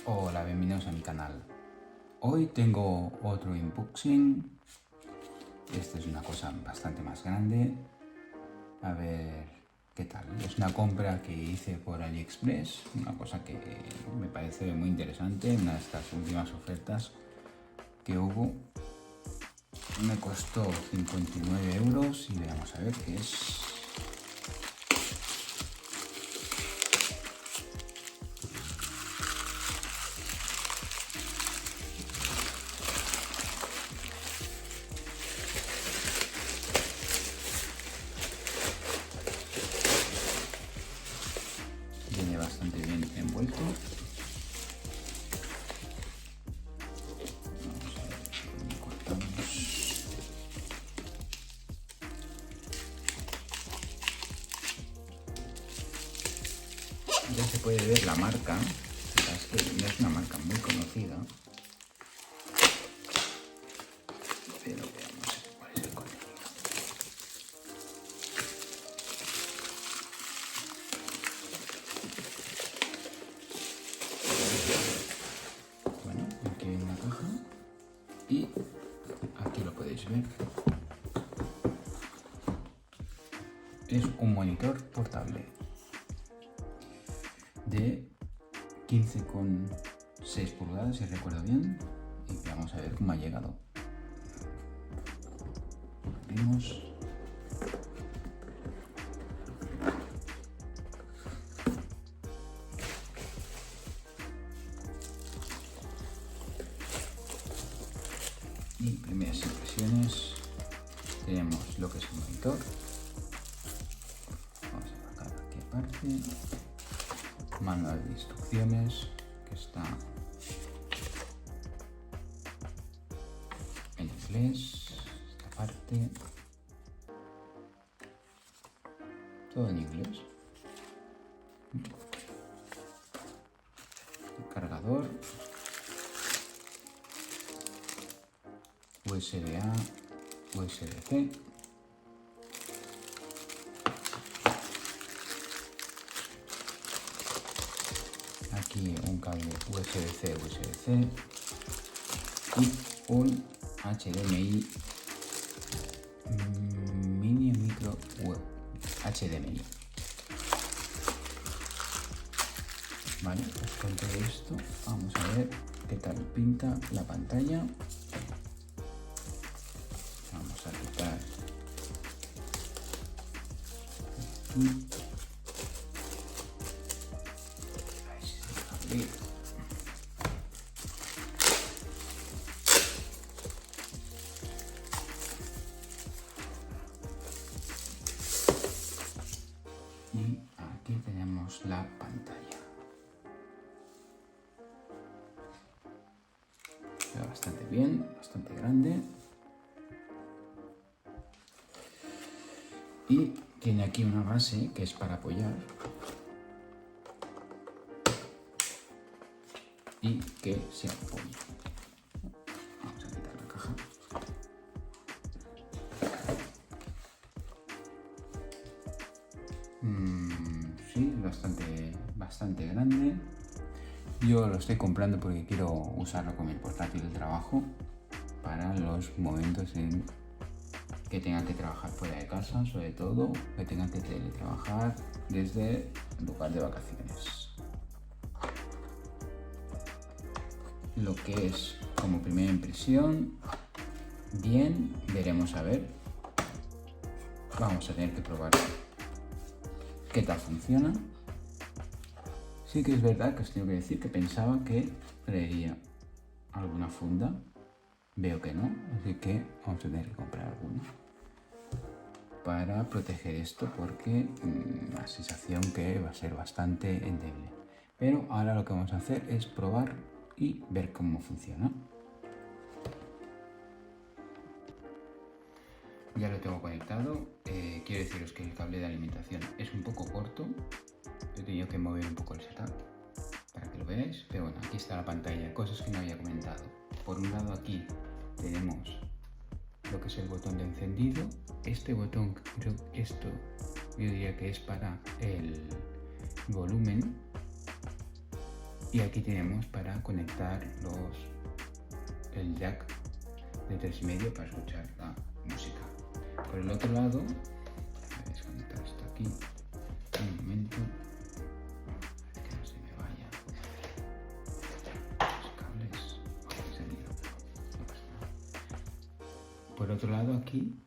Hola, bienvenidos a mi canal. Hoy tengo otro unboxing. Esta es una cosa bastante más grande. A ver qué tal. Es una compra que hice por AliExpress, una cosa que me parece muy interesante, una de estas últimas ofertas que hubo. Me costó 59 euros y veamos a ver qué es. Viene bastante bien envuelto. Vamos a ver cómo cortamos. Ya se puede ver la marca. Es que no es una marca muy conocida. Pero veamos cuál es el contenido. Bueno, aquí hay una caja y aquí lo podéis ver. Es un monitor portable de 15,6 pulgadas, si recuerdo bien. Y vamos a ver cómo ha llegado. Abrimos. Y primeras impresiones. Tenemos lo que es el monitor. Vamos a sacar aquí aparte. Manual de instrucciones que está en inglés. Esta parte. Todo en inglés. El cargador. USB-A, USB-C. Aquí un cable USB-C, USB-C y un HDMI mini micro HDMI. Vale, pues con todo esto vamos a ver qué tal pinta la pantalla. Vamos a quitar aquí. Y aquí tenemos la pantalla. Queda bastante bien, bastante grande. Y tiene aquí una base que es para apoyar y que se apoya. Vamos a quitar la caja. Sí, es bastante grande. Yo lo estoy comprando porque quiero usarlo como el portátil de trabajo para los momentos en que tengan que trabajar fuera de casa, sobre todo que tengan que teletrabajar desde el lugar de vacaciones. Lo que es como primera impresión, bien, veremos a ver. Vamos a tener que probar qué tal funciona. Sí que es verdad que os tengo que decir que pensaba que traería alguna funda. Veo que no, así que vamos a tener que comprar alguna para proteger esto porque la sensación que va a ser bastante endeble. Pero ahora lo que vamos a hacer es probar y ver cómo funciona. Ya lo tengo conectado. Quiero deciros que el cable de alimentación es un poco corto. He tenido que mover un poco el setup para que lo veáis. Pero bueno, aquí está la pantalla, cosas que no había comentado. Por un lado aquí tenemos lo que es el botón de encendido. Este botón, yo diría que es para el volumen. Y aquí tenemos para conectar el jack de 3,5 para escuchar la música. Por el otro lado, voy a desconectar esto aquí un momento, que no se me vaya los cables. No pasa nada. Por otro lado, aquí,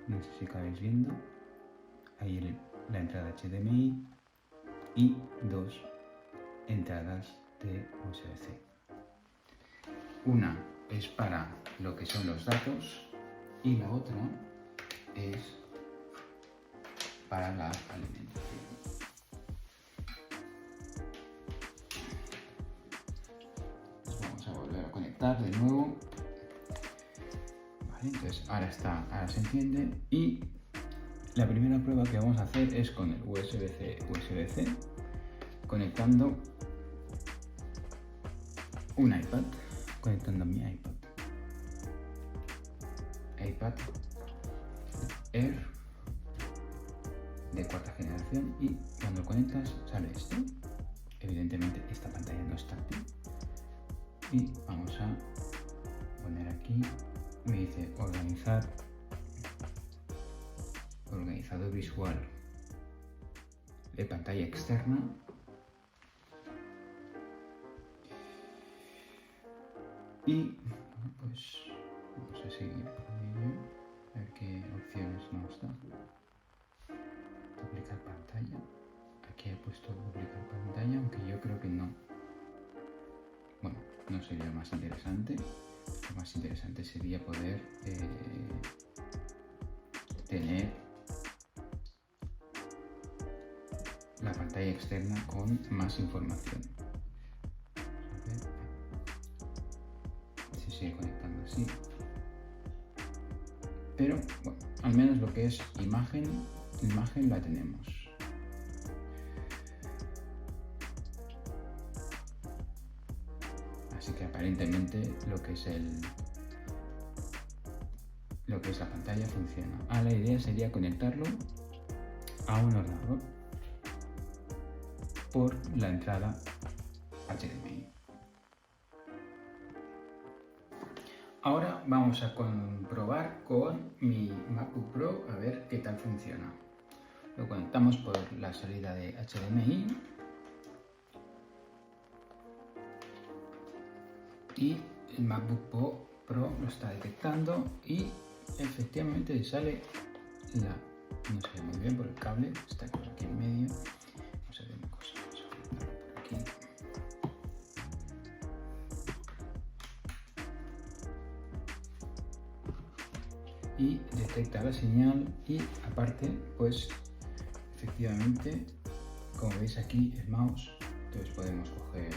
no sé si acabáis viendo, hay la entrada HDMI y 2 entradas de USB-C. Una es para lo que son los datos y la otra es para la alimentación. Pues vamos a volver a conectar de nuevo. Vale, entonces ahora se enciende y la primera prueba que vamos a hacer es con el USB-C conectando un iPad, conectando mi iPad Air de 4ª generación, y cuando lo conectas sale esto. Evidentemente esta pantalla no es táctil y vamos a poner aquí, me dice organizador visual de pantalla externa. Y pues vamos a seguir con ello, a ver qué opciones nos da. Duplicar pantalla. Aquí he puesto duplicar pantalla, aunque yo creo que no. Bueno, no sería lo más interesante. Lo más interesante sería poder tener la pantalla externa con más información. Sigue conectando así, pero bueno, al menos lo que es imagen la tenemos. Así que aparentemente lo que es la pantalla funciona. La idea sería conectarlo a un ordenador por la entrada HDMI. Ahora vamos a comprobar con mi MacBook Pro a ver qué tal funciona. Lo conectamos por la salida de HDMI y el MacBook Pro lo está detectando y efectivamente sale no se ve muy bien por el cable, está aquí en medio. Vamos a ver una cosa, vamos a conectarlo por aquí. Y detecta la señal y aparte pues efectivamente, como veis aquí el mouse, entonces podemos coger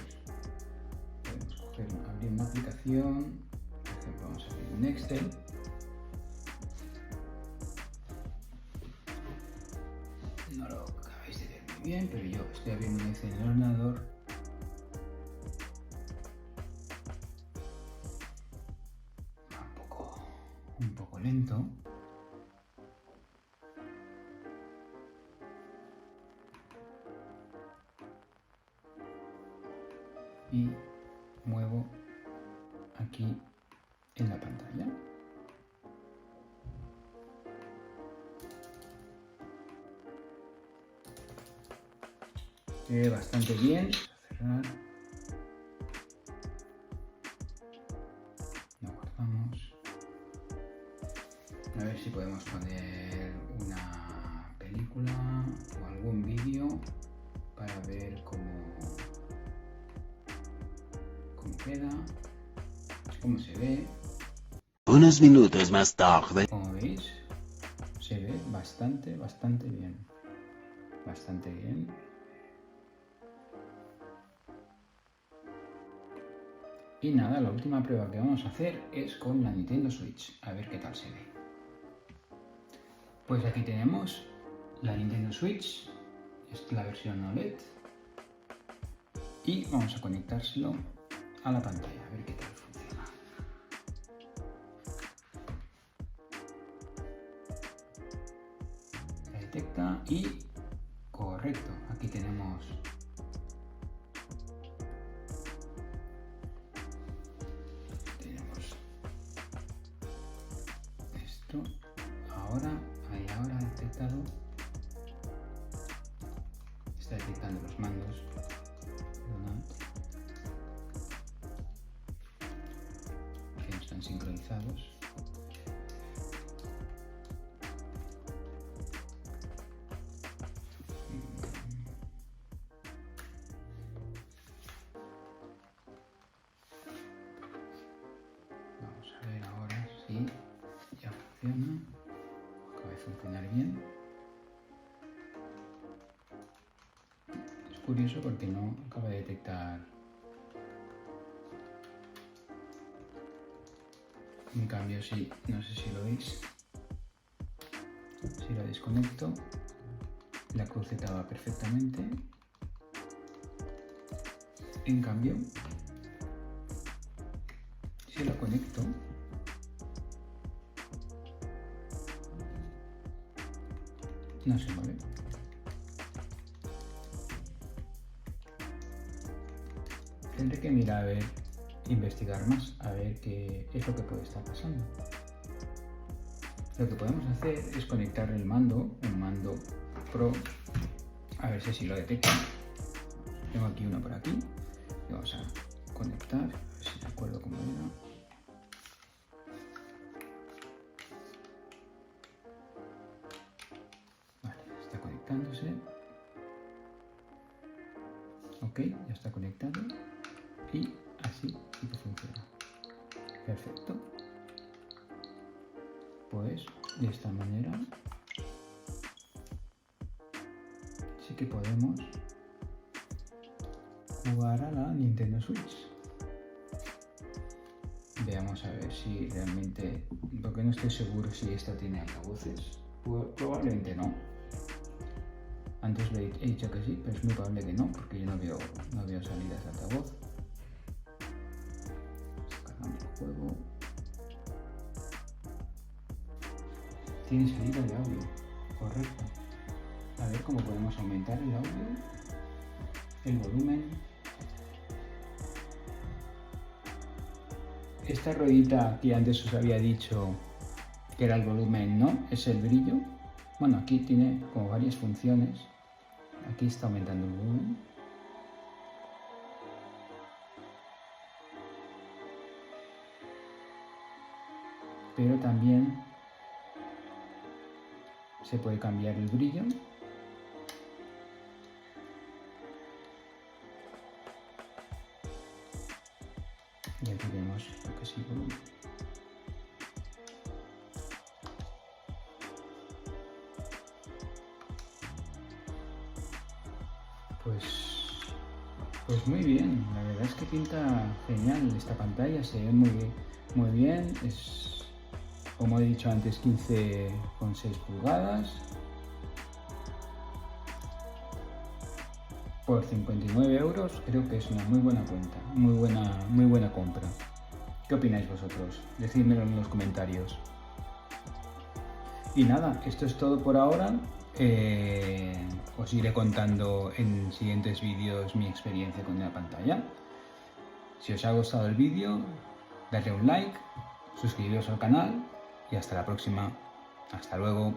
abrir una aplicación. Por ejemplo, vamos a abrir un Excel. No lo acabáis de ver muy bien, pero yo estoy abriendo un Excel en el ordenador. Un poco lento. Y muevo aquí en la pantalla. Se ve bastante bien. Cerrar. Lo guardamos. A ver si podemos poner una película o algún vídeo para ver cómo queda, cómo se ve. Unos minutos más tarde. Como veis, se ve bastante bien. Bastante bien. Y nada, la última prueba que vamos a hacer es con la Nintendo Switch. A ver qué tal se ve. Pues aquí tenemos la Nintendo Switch. Es la versión OLED. Y vamos a conectárselo a la pantalla. A ver qué tal funciona. La detecta y correcto. Aquí tenemos esto. Ahora ha detectado. Está detectando los mandos. Perdonad. Que no están sincronizados. Vamos a ver ahora si ya funciona. Acaba de funcionar bien. Es curioso porque no acaba de detectar. En cambio, sí, no sé si lo veis. Si lo desconecto, la cruceta va perfectamente. En cambio, si lo conecto, no se mueve. Tendré que mirar a ver, investigar más, a ver qué es lo que puede estar pasando. Lo que podemos hacer es conectar el mando, un mando Pro, a ver si así lo detecta. Tengo aquí uno por aquí. Y vamos a conectar, a ver si recuerdo cómo era. Vale, está conectándose. Ok, ya está conectado. Y así sí que funciona. Perfecto. Pues de esta manera sí que podemos jugar a la Nintendo Switch. Veamos a ver si realmente, porque no estoy seguro si esta tiene altavoces. Probablemente no. Antes le he dicho que sí, pero es muy probable que no, porque yo no veo salidas de altavoz. Cargando el juego. Tiene salida de audio, correcto. A ver cómo podemos aumentar el audio, el volumen. Esta ruedita que antes os había dicho que era el volumen, no, es el brillo. Bueno, aquí tiene como varias funciones. Aquí está aumentando el volumen. Pero también se puede cambiar el brillo. Y aquí vemos lo que es el volumen. Pues muy bien, la verdad es que pinta genial esta pantalla, se ve muy bien, es, como he dicho antes, 15,6 pulgadas. Por 59 euros creo que es una muy buena cuenta, muy buena compra. ¿Qué opináis vosotros? Decídmelo en los comentarios. Y nada, esto es todo por ahora. Os iré contando en siguientes vídeos mi experiencia con la pantalla. Si os ha gustado el vídeo, dadle un like, suscribiros al canal y hasta la próxima. Hasta luego.